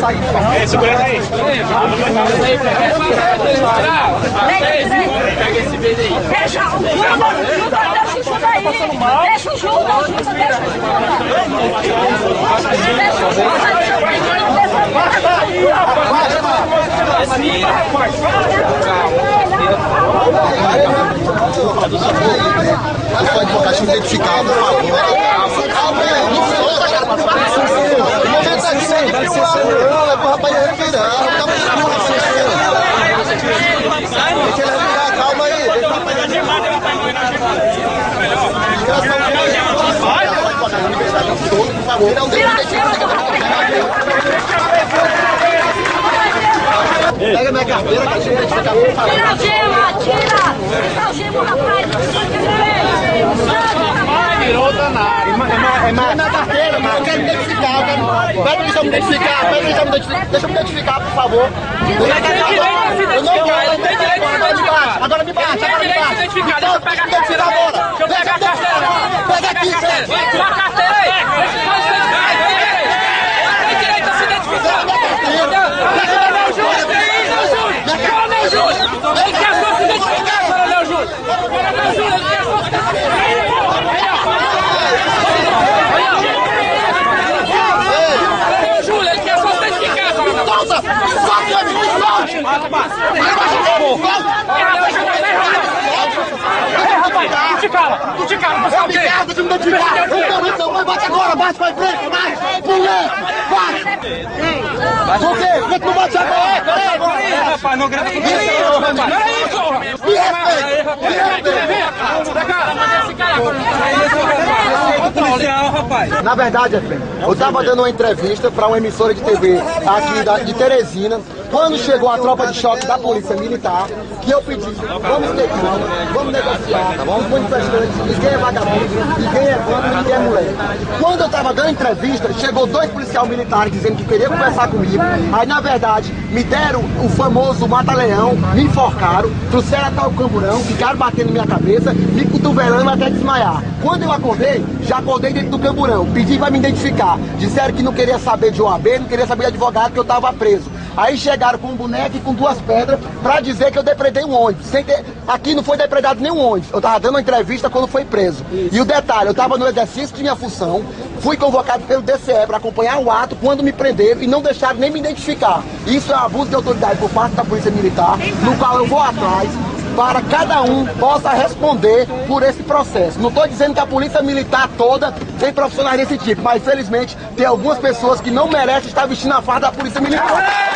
sair. Segurança aí. Pega esse vídeo aí. Deixa o Judas, deixa o Judas aí. Deixa o Judas, deixa o Pode colocar se identificado, por favor. Rapaz, respirar. Deixa ele respirar, calma aí. Por favor, não deixe pega minha carteira, que a gente identifica, por favor. Tira a gema, tira! Tira o gema, rapaz! Virou danado. É minha carteira, mano. Eu quero me identificar, eu quero... Pede pra me identificar, deixa eu me identificar, por favor. Eu não quero, agora me bate, agora me bate. Deixa eu pegar a carteira agora. Deixa eu pegar a carteira. Pega aqui, velho. Vai com a carteira aí. Tem direito a se identificar. Coronel Júlio. Coronel Júlio. Ele quer só se identificar, Coronel Júlio. Coronel Júlio, ele quer só se identificar. Coronel Júlio, ele quer só se identificar, Coronel. Solta! Solta, meu amigo! Solte! Tu te cala, você é o quê? Deixa eu me identificar! Então, bate agora, bate pra frente, vai! Mulher, bate! Por quê? Por que tu não bate agora? Rapaz, não grava comigo. Peraí, porra! Me respeita! Me respeita! Na verdade, eu estava dando uma entrevista para uma emissora de TV aqui de Teresina, quando chegou a tropa de choque da Polícia Militar, que eu pedi, vamos ter calma, vamos negociar, vamos manifestantes, ninguém é vagabundo, ninguém é bando, ninguém é moleque. Quando eu estava dando entrevista, chegou 2 policiais militares dizendo que queriam conversar comigo, aí na verdade me deram o famoso mata-leão, me enforcaram, trouxeram até o camburão, ficaram batendo na minha cabeça, me cotovelando até desmaiar. Quando eu acordei, já acordei dentro do camburão, pedi para me identificar, disseram que não queria saber de OAB, não queria saber de advogado, que eu estava preso. Aí chegaram com um boneco e com 2 pedras pra dizer que eu depredei um ônibus. Aqui não foi depredado nenhum ônibus. Eu tava dando uma entrevista quando foi preso. Isso. E o detalhe, eu tava no exercício de minha função, fui convocado pelo DCE para acompanhar o ato quando me prenderam e não deixaram nem me identificar. Isso é um abuso de autoridade por parte da Polícia Militar, no qual eu vou atrás para cada um possa responder por esse processo. Não estou dizendo que a Polícia Militar toda tem profissionais desse tipo, mas infelizmente tem algumas pessoas que não merecem estar vestindo a farda da Polícia Militar.